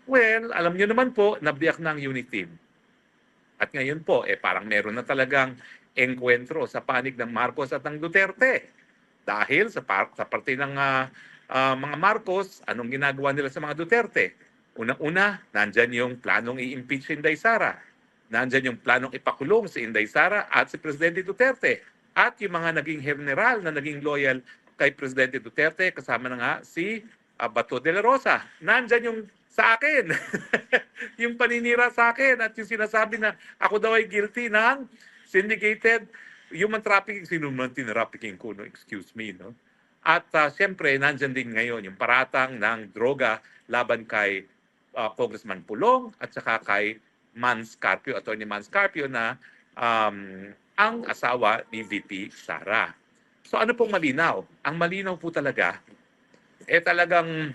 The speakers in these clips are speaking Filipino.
Well, alam niyo naman po, nabiyak na ang unit team. At ngayon po, parang meron na talagang engkwentro sa panig ng Marcos at ng Duterte. Dahil sa parte ng mga Marcos, anong ginagawa nila sa mga Duterte? Unang-una, nandyan yung planong i-impeach si Inday Sara. Nandyan yung planong ipakulong si Inday Sara at si Presidente Duterte. At yung mga naging general na naging loyal kay Presidente Duterte, kasama na nga si Bato de la Rosa. Nandyan yung sa akin. Yung paninira sa akin at yung sinasabi na ako daw ay guilty ng syndicated human trafficking. Sino man tinrafficking ko, no? Excuse me, no? At siyempre, nandyan din ngayon yung paratang ng droga laban kay Congressman Pulong at saka kay Mans Carpio, Attorney Mans Carpio na ang asawa ni VP Sara. So ano pong malinaw? Ang malinaw po talaga, talagang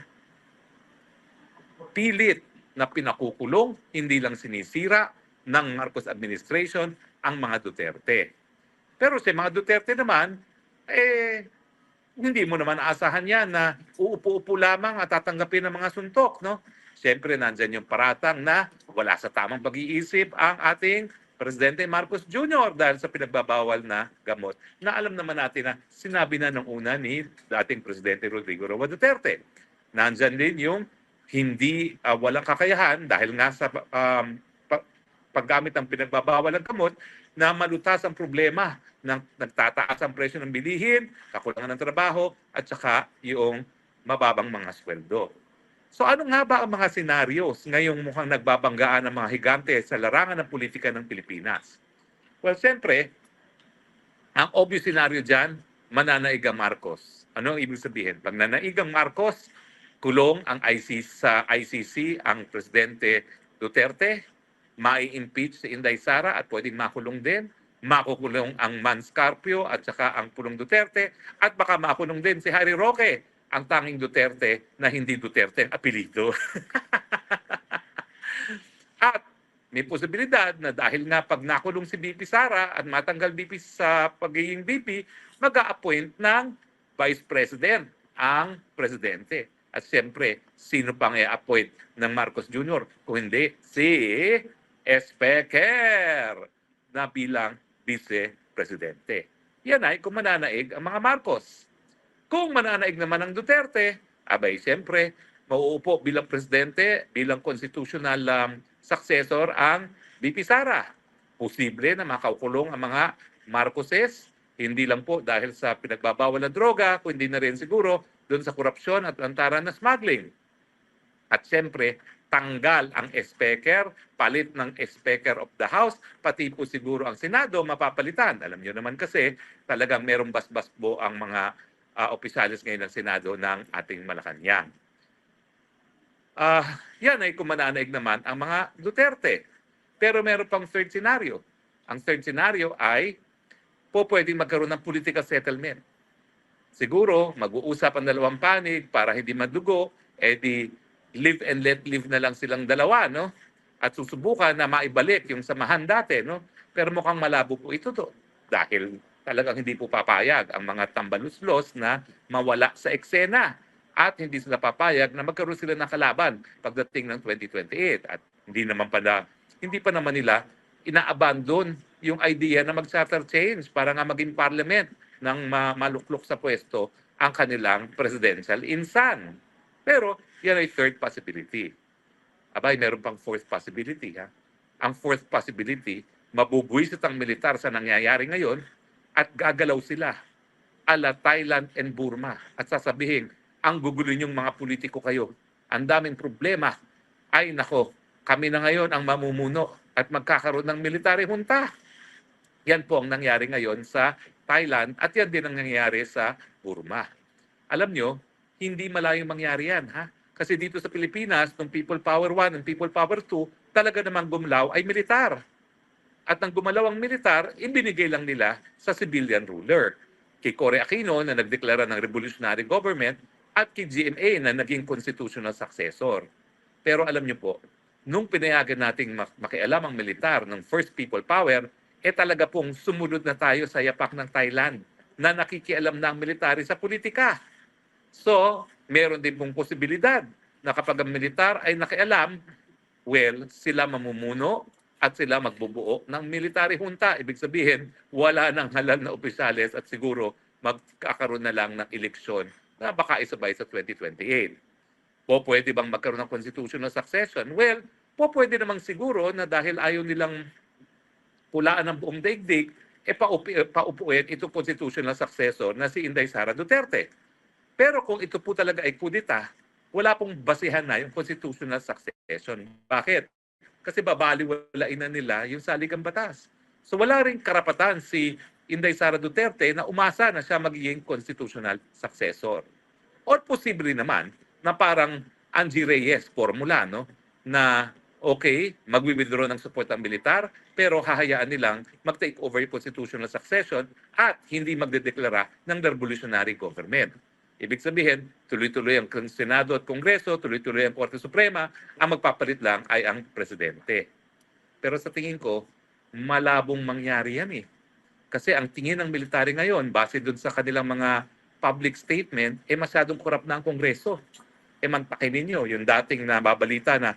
pilit na pinakukulong, hindi lang sinisira ng Marcos administration ang mga Duterte. Pero sa mga Duterte naman, hindi mo naman aasahan yan na uupo-upo lamang at tatanggapin ng mga suntok, no? Siyempre, nandyan yung paratang na wala sa tamang pag-iisip ang ating Presidente Marcos Jr. dahil sa pinagbabawal na gamot na alam naman natin na sinabi na nung una ni dating Presidente Rodrigo Roa Duterte. Nandyan din yung hindi walang kakayahan dahil nga sa paggamit ng pinagbabawal ng gamot na malutas ang problema ng nagtataas ang presyo ng bilihin, kakulangan ng trabaho, at saka yung mababang mga sweldo. So ano nga ba ang mga senaryos ngayong mukhang nagbabanggaan ng mga higante sa larangan ng politika ng Pilipinas? Well, siyempre, ang obvious scenario dyan, mananaigang Marcos. Ano ang ibig sabihin? Pag nanaigang Marcos, kulong ang sa ICC ang Presidente Duterte, mai-impeach si Inday Sara at pwedeng makulong din, makukulong ang Mans Carpio at saka ang Pulong Duterte, at baka makulong din si Harry Roque, ang tanging Duterte na hindi Duterte apelido. At may posibilidad na dahil nga pag nakulong si BP Sara at matanggal BP sa pagiging BP, mag-a-appoint ng Vice President ang Presidente. At siyempre, sino pang i-appoint ng Marcos Jr. kung hindi si Espeker na bilang Vice Presidente. Yan ay kung mananaig ang mga Marcos. Kung mananaig naman ang Duterte, abay siyempre, mauupo bilang Presidente, bilang constitutional successor ang VP Sara. Posible na makaukulong ang mga Marcoses, hindi lang po dahil sa pinagbabawal ng droga, kundi na rin siguro doon sa korupsyon at lantaran na smuggling. At siyempre, tanggal ang Speaker, palit ng Speaker of the House, pati po siguro ang Senado mapapalitan. Alam niyo naman kasi talagang merong basbas po ang mga opisyalis ngayon ng Senado ng ating Malacanang. Yan ay kung mananaig naman ang mga Duterte. Pero meron pang third scenario. Ang third scenario ay pwedeng magkaroon ng political settlement. Siguro, mag-uusap ang dalawang panig para hindi madugo, di live and let live na lang silang dalawa, no? At susubukan na maibalik yung samahan dati, no? Pero mukhang malabo po ito dahil talagang hindi po papayag ang mga tambaluslos na mawala sa eksena at hindi sila papayag na magkaroon sila ng kalaban pagdating ng 2028 at hindi pa naman nila ina-abandon yung idea na mag-charter change para nga maging parliament ng maluklok sa pwesto ang kanilang presidential insan. Pero yan ay third possibility. Abay, meron pang fourth possibility. Ha? Ang fourth possibility, mabubwisit ang militar sa nangyayari ngayon at gagalaw sila ala Thailand and Burma at sasabihin, ang gugulo niyong mga politiko kayo. Ang daming problema. Ay nako, kami na ngayon ang mamumuno at magkakaroon ng military junta. Yan po ang nangyari ngayon sa Thailand at yan din ang nangyayari sa Burma. Alam nyo, hindi malayong mangyari yan. Ha? Kasi dito sa Pilipinas, nung People Power 1 and People Power 2, talaga namang gumalaw ay militar. At nang gumalaw ang militar, ibinigay lang nila sa civilian ruler. Kay Cory Aquino na nagdeklara ng revolutionary government at kay GMA na naging constitutional successor. Pero alam nyo po, nung pinayagan nating makialam ang militar ng First People Power, talaga pong sumunod na tayo sa yapak ng Thailand na nakikialam na ang military sa politika. So, meron din pong posibilidad na kapag ang militar ay nakialam, well, sila mamumuno at sila magbubuo ng military junta. Ibig sabihin, wala nang halal na opisyales at siguro magkakaroon na lang ng eleksyon na baka isabay sa 2028. O pwede bang magkaroon ng constitutional succession? Well, pwede namang siguro na dahil ayaw nilang pulaan ng buong daigdig, paupuin itong constitutional successor na si Inday Sara Duterte. Pero kung ito po talaga ay kudita, wala pong basihan na yung constitutional succession. Bakit? Kasi babaliwalain na nila yung saligang batas. So wala ring karapatan si Inday Sara Duterte na umasa na siya magiging constitutional successor. Or posible naman na parang Angie Reyes formula, no? Na okay, magwi-withdraw ng support ang militar, pero hahayaan nilang mag-take over yung constitutional succession at hindi magdedeklara ng revolutionary government. Ibig sabihin, tuloy-tuloy ang Senado at Kongreso, tuloy-tuloy ang Korte Suprema, ang magpapalit lang ay ang presidente. Pero sa tingin ko, malabong mangyari yan eh. Kasi ang tingin ng military ngayon, base dun sa kanilang mga public statement, masyadong korap na ang Kongreso. Mantakin ninyo, yung dating nababalita na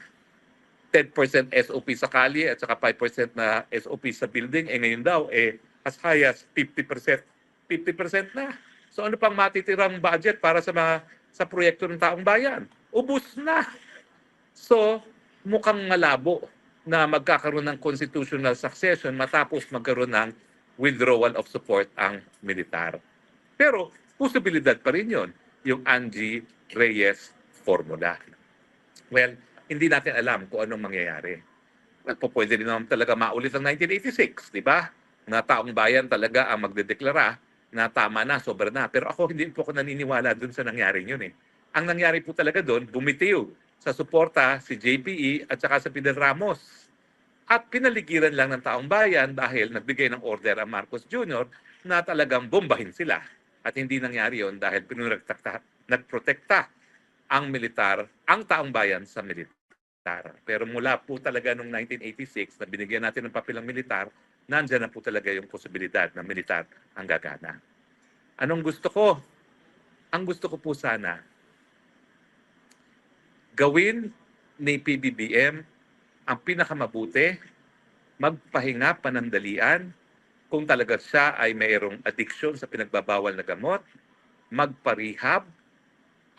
10% SOP sa kalye at saka 5% na SOP sa building, ngayon daw, as high as 50%. 50% na. So ano pang matitirang budget para sa proyekto ng taong bayan? Ubus na. So mukhang malabo na magkakaroon ng constitutional succession matapos magkaroon ng withdrawal of support ang militar. Pero posibilidad pa rin yun, yung Angie Reyes formula. Well, hindi natin alam kung anong mangyayari. Well, pwede rin naman talaga maulit ang 1986, di ba? Na taong bayan talaga ang magdedeklara na tama na, sobra na. Pero ako hindi po ako naniniwala dun sa nangyari yun eh. Ang nangyari po talaga dun, bumitiw sa suporta si JPE at saka sa Fidel Ramos. At pinaligiran lang ng taong bayan dahil nagbigay ng order ang Marcos Jr. na talagang bombahin sila. At hindi nangyari yun dahil nagprotekta ang militar, ang taong bayan sa militar. Pero mula po talaga noong 1986 na binigyan natin ng papel ang militar, nandyan na po talaga yung posibilidad na militar ang gagana. Anong gusto ko? Ang gusto ko po sana, gawin ni PBBM ang pinakamabuti, magpahinga panandalian, kung talaga siya ay mayroong addiction sa pinagbabawal na gamot, magparehab,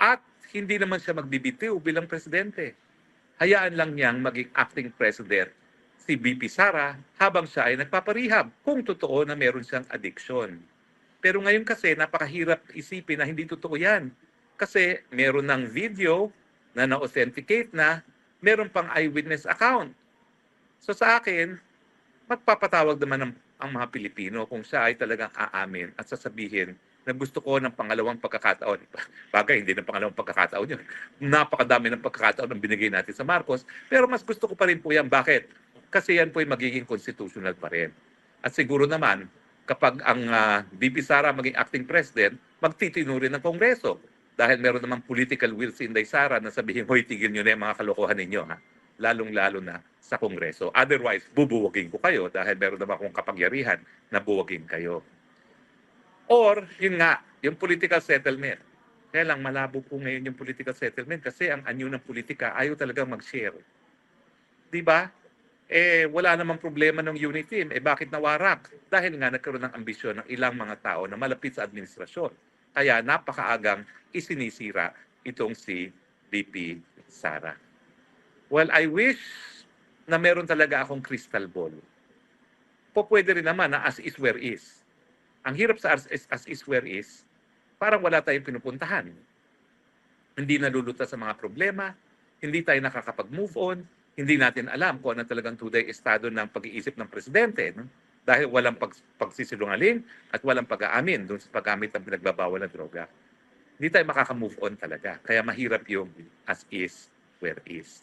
at hindi naman siya magbibitiw bilang presidente. Hayaan lang niyang maging acting president si VP Sara habang siya ay nagpaparehab kung totoo na meron siyang addiction. Pero ngayon kasi napakahirap isipin na hindi totoo yan. Kasi meron ng video na na-authenticate na meron pang eyewitness account. So sa akin, magpapatawag naman ang mga Pilipino kung siya ay talagang aamin at sasabihin na gusto ko ng pangalawang pagkakataon. Bagay, hindi ng pangalawang pagkakataon yun. Napakadami ng pagkakataon ang binigay natin sa Marcos. Pero mas gusto ko pa rin po yan. Bakit? Kasi yan po ay magiging constitutional pa rin. At siguro naman, kapag ang VP Sara maging acting president, magtitino rin ng Kongreso. Dahil meron namang political will si Inday Sara na sabihin, hoy, tigil nyo na yung mga kalokohan ninyo. Ha? Lalong-lalo na sa Kongreso. Otherwise, bubuwagin ko kayo dahil meron naman akong kapangyarihan na buwagin kayo. Or, yun nga, yung political settlement. Kaya lang, malabo po ngayon yung political settlement kasi ang anyo ng politika ayaw talagang mag-share. Di ba? Wala namang problema ng unit team. Bakit nawarak? Dahil nga nagkaroon ng ambisyon ng ilang mga tao na malapit sa administrasyon. Kaya napakaagang isinisira itong si VP Sara. Well, I wish na meron talaga akong crystal ball. Pwede rin naman na as is where is. Ang hirap sa as is where is, parang wala tayong pinupuntahan. Hindi nalulutas sa mga problema, hindi tayo nakakapag-move on, hindi natin alam kung ano talagang tunay estado ng pag-iisip ng presidente. No? Dahil walang pagsisilungaling at walang pag-aamin doon sa paggamit ng pinagbabawal na droga. Hindi tayo makaka-move on talaga. Kaya mahirap yung as is where is.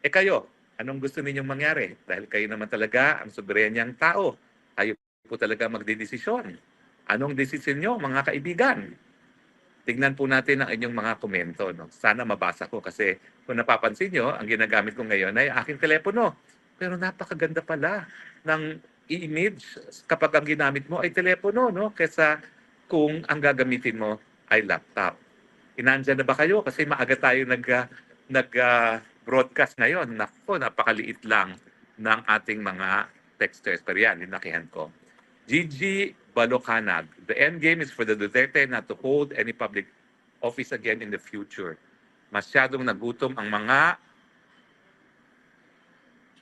Kayo, anong gusto ninyong mangyari? Dahil kayo naman talaga ang soberanyang tao. Kayo po talaga magdedesisyon. Anong desisyon nyo, mga kaibigan? Tignan po natin ang inyong mga komento. No? Sana mabasa ko kasi kung napapansin nyo, ang ginagamit ko ngayon ay aking telepono. Pero napakaganda pala ng image kapag ang ginamit mo ay telepono, no? Kesa kung ang gagamitin mo ay laptop. Inandyan na ba kayo? Kasi maaga tayo nag-broadcast ngayon. Naku, napakaliit lang ng ating mga texters. Pero yan, linakihan ko. Gigi Balocanag. The end game is for the Duterte not to hold any public office again in the future. Masyadong nagutom ang mga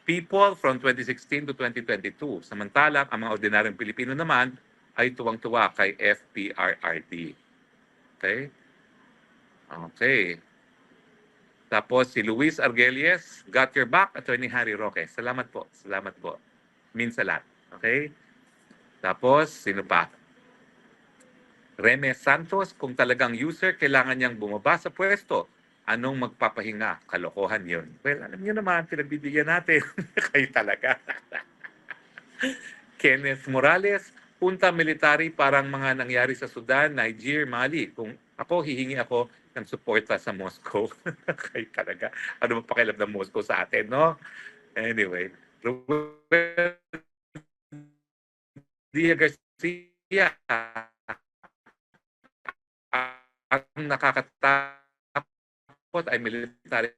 people from 2016 to 2022. Samantalang ang mga ordinaryong Pilipino naman ay tuwang-tuwa kay FPRRD. Okay? Okay. Tapos si Luis Argelies, got your back, Attorney Harry Roque. Salamat po. Salamat po. Means a lot. Okay? Tapos, sino pa? Reme Santos, kung talagang user, kailangan niyang bumaba sa pwesto. Anong magpapahinga? Kalokohan yun. Well, alam niyo naman, pinagbibigyan natin. Kayo talaga. Kenneth Morales, punta military parang mga nangyari sa Sudan, Niger, Mali. Kung ako, hihingi ako ng suporta sa Moscow. Kayo talaga. Ano ba pakialam ng Moscow sa atin, no? Anyway. Ruel Dia Garcia, ang nakakatakot ay military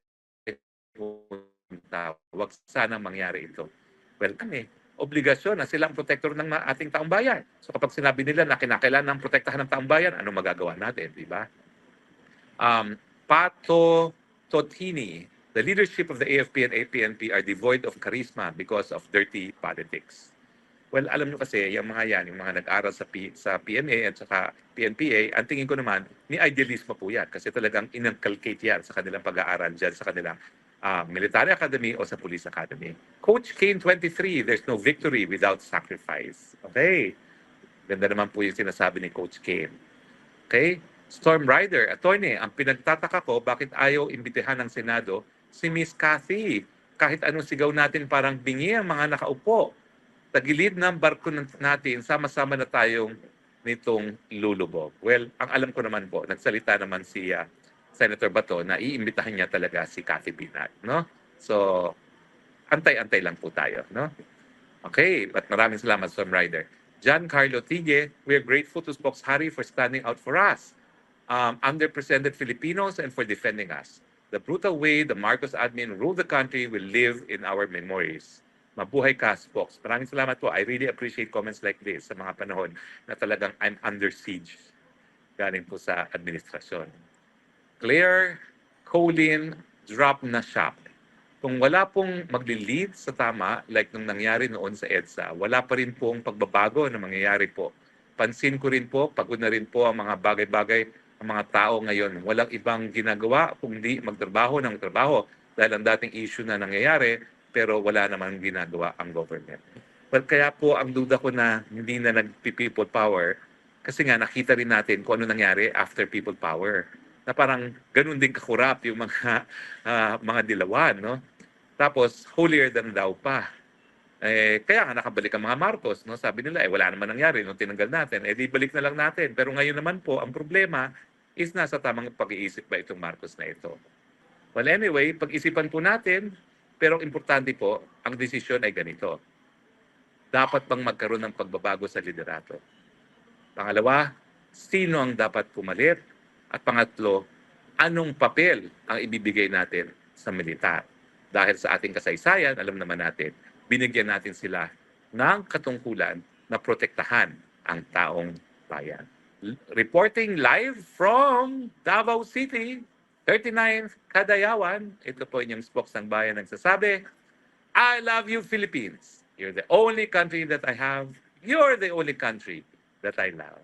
punta. Huwag sanang mangyari ito. Well, kami, obligasyon na silang protector ng ating taong bayan. So kapag sinabi nila na kinakailangan ng protektahan ng taong bayan, ano magagawa natin, di ba? Pato Totini, the leadership of the AFP and APNP are devoid of charisma because of dirty politics. Well, alam nyo kasi, yung mga yan, yung mga nag-aral sa PMA at saka PNPA, ang tingin ko naman, ni idealismo po yan. Kasi talagang inculcate yan sa kanilang pag-aaral dyan, sa kanilang military academy o sa police academy. Coach Kane 23, there's no victory without sacrifice. Okay. Ganda naman po yung sinasabi ni Coach Kane. Okay. Storm Rider, attorney, ang pinagtataka ko, bakit ayaw imbitehan ng Senado si Miss Cathy? Kahit anong sigaw natin parang bingi ang mga nakaupo. Tagilid ng barko natin, sama-sama na tayong nitong lulubog. Well, ang alam ko naman po, nagsalita naman si Senator Bato na iimbitahan niya talaga si Cathy Binag, no? So, antay-antay lang po tayo, no? Okay, but maraming salamat, Storm Rider. John Carlo Tige, we are grateful to Spokes Harry for standing out for us, underrepresented Filipinos, and for defending us. The brutal way the Marcos admin ruled the country will live in our memories. Mabuhay ka, Spokes. Maraming salamat po. I really appreciate comments like this sa mga panahon na talagang I'm under siege galing po sa administrasyon. Claire Colin, drop na shop. Kung wala pong magli-lead sa tama, like nung nangyari noon sa EDSA, wala pa rin pong pagbabago na mangyayari po. Pansin ko rin po, pagod na rin po ang mga bagay-bagay ng mga tao ngayon. Walang ibang ginagawa kundi magtrabaho ng trabaho dahil ang dating issue na nangyayari, pero wala namang ginagawa ang government. Well, kaya po ang duda ko na hindi na nag-people power kasi nga nakita rin natin kung ano nangyari after people power. Na parang ganun din kakurap yung mga dilawan, no? Tapos holier than thou pa. Kaya nga nakabalik ang mga Marcos, no? Sabi nila wala naman nangyari nung tinanggal natin. Di balik na lang natin. Pero ngayon naman po ang problema is nasa tamang pag-iisip ba itong Marcos na ito. Well, anyway, pag-isipan po natin. Pero importante po, ang desisyon ay ganito. Dapat bang magkaroon ng pagbabago sa liderato? Pangalawa, sino ang dapat pumalit? At pangatlo, anong papel ang ibibigay natin sa militar? Dahil sa ating kasaysayan, alam naman natin, binigyan natin sila ng katungkulan na protektahan ang taong bayan. Reporting live from Davao City, 39th Kadayawan, ito po inyong spokes ng bayan nagsasabi, I love you, Philippines. You're the only country that I have. You're the only country that I love.